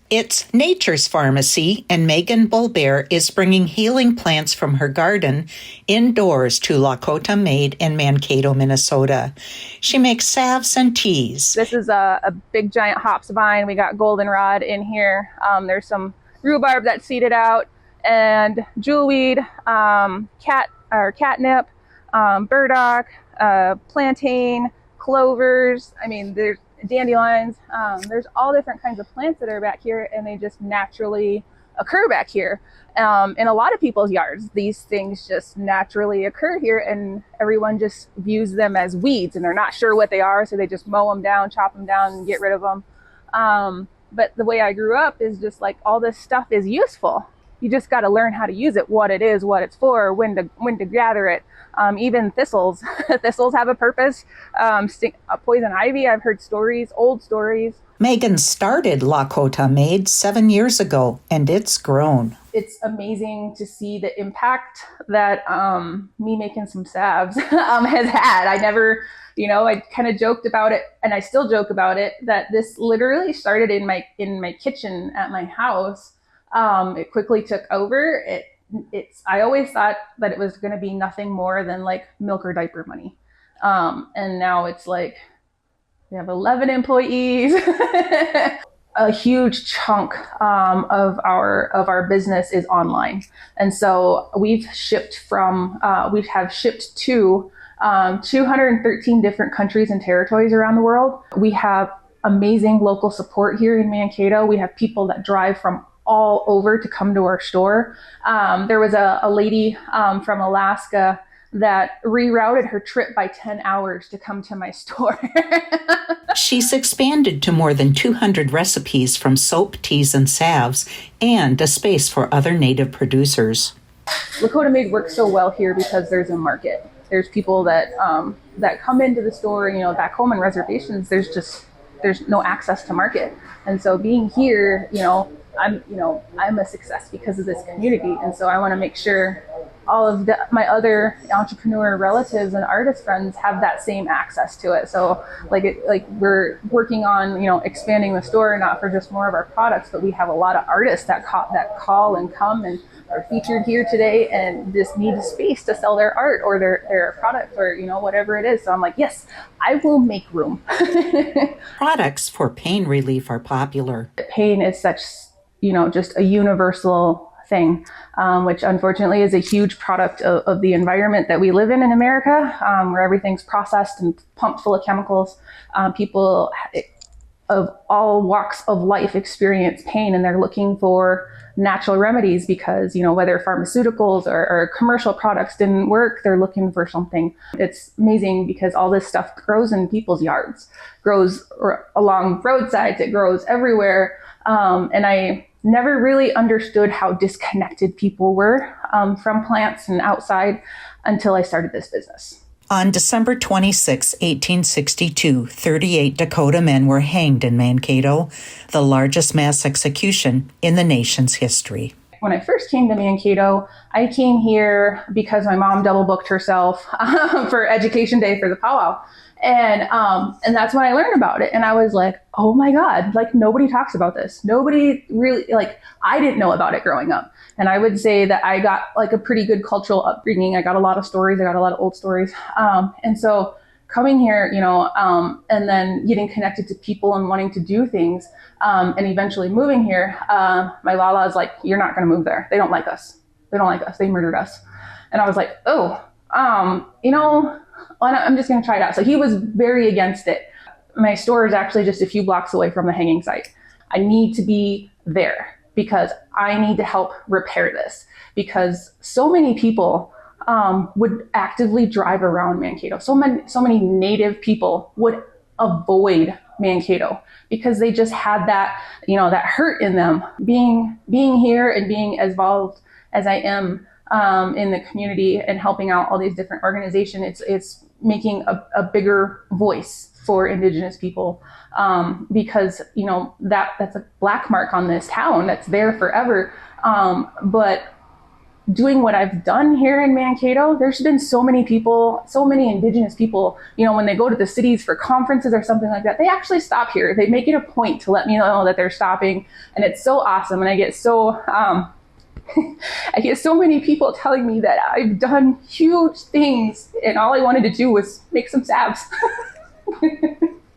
It's Nature's Pharmacy, and Megan Bulbear is bringing healing plants from her garden indoors to Lakota Made in Mankato, Minnesota. She makes salves and teas. This is a big giant hops vine. We got goldenrod in here. There's some rhubarb that's seeded out, and jewelweed, catnip, burdock, plantain, clovers. I mean, there's dandelions. There's all different kinds of plants that are back here, and they just naturally occur back here. In a lot of people's yards, these things just naturally occur here, and everyone just views them as weeds, and they're not sure what they are, so they just mow them down, chop them down, and get rid of them. But the way I grew up is just like all this stuff is useful. You just got to learn how to use it, what it is, what it's for, when to gather it. Even thistles, thistles have a purpose. Poison ivy, I've heard stories, old stories. Megan started Lakota Made 7 years ago, and it's grown. It's amazing to see the impact that me making some salves has had. I never, I kind of joked about it, and I still joke about it, that this literally started in my kitchen at my house. It quickly took over. I always thought that it was going to be nothing more than like milk or diaper money. And now it's like, we have 11 employees. A huge chunk of our business is online. And so we have shipped to 213 different countries and territories around the world. We have amazing local support here in Mankato. We have people that drive from all over to come to our store. There was a lady from Alaska that rerouted her trip by 10 hours to come to my store. She's expanded to more than 200 recipes from soap, teas, and salves, and a space for other native producers. Lakota Made works so well here because there's a market. There's people that come into the store, back home in reservations, there's no access to market. And so being here, I'm a success because of this community. And so I want to make sure all of my other entrepreneur relatives and artist friends have that same access to it. So we're working on, expanding the store, not for just more of our products, but we have a lot of artists that call and come and are featured here today and just need a space to sell their art or their product or, whatever it is. So I'm like, yes, I will make room. Products for pain relief are popular. Pain is such, just a universal thing, which unfortunately is a huge product of the environment that we live in America, where everything's processed and pumped full of chemicals. People of all walks of life experience pain, and they're looking for natural remedies because, whether pharmaceuticals or commercial products didn't work, they're looking for something. It's amazing because all this stuff grows in people's yards, grows along roadsides, it grows everywhere. And I never really understood how disconnected people were from plants and outside until I started this business. On December 26, 1862, 38 Dakota men were hanged in Mankato, the largest mass execution in the nation's history. When I first came to Mankato, I came here because my mom double booked herself for Education Day for the powwow. And that's when I learned about it. And I was like, oh my God, nobody talks about this. Nobody really, I didn't know about it growing up. And I would say that I got a pretty good cultural upbringing. I got a lot of stories. I got a lot of old stories. And so coming here, and then getting connected to people and wanting to do things, and eventually moving here, my Lala is like, you're not going to move there. They don't like us. They don't like us. They murdered us. And I was like, I'm just going to try it out. So he was very against it. My store is actually just a few blocks away from the hanging site. I need to be there because I need to help repair this, because so many people would actively drive around Mankato. So many native people would avoid Mankato because they just had that, that hurt in them. Being here and being as involved as I am in the community and helping out all these different organizations, it's making a bigger voice for Indigenous people, because that's a black mark on this town that's there forever. But doing what I've done here in Mankato, there's been so many people, so many Indigenous people, when they go to the cities for conferences or something like that, they actually stop here. They make it a point to let me know that they're stopping. And it's so awesome. And I get so many people telling me that I've done huge things and all I wanted to do was make some salves.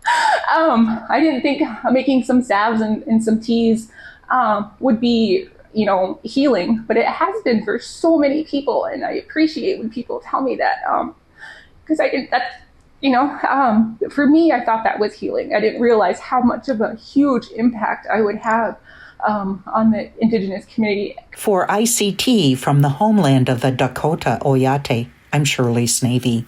I didn't think making some salves and some teas would be, healing, but it has been for so many people. And I appreciate when people tell me that, because for me, I thought that was healing. I didn't realize how much of a huge impact I would have on the Indigenous community. For ICT from the homeland of the Dakota Oyate, I'm Shirley Sneve.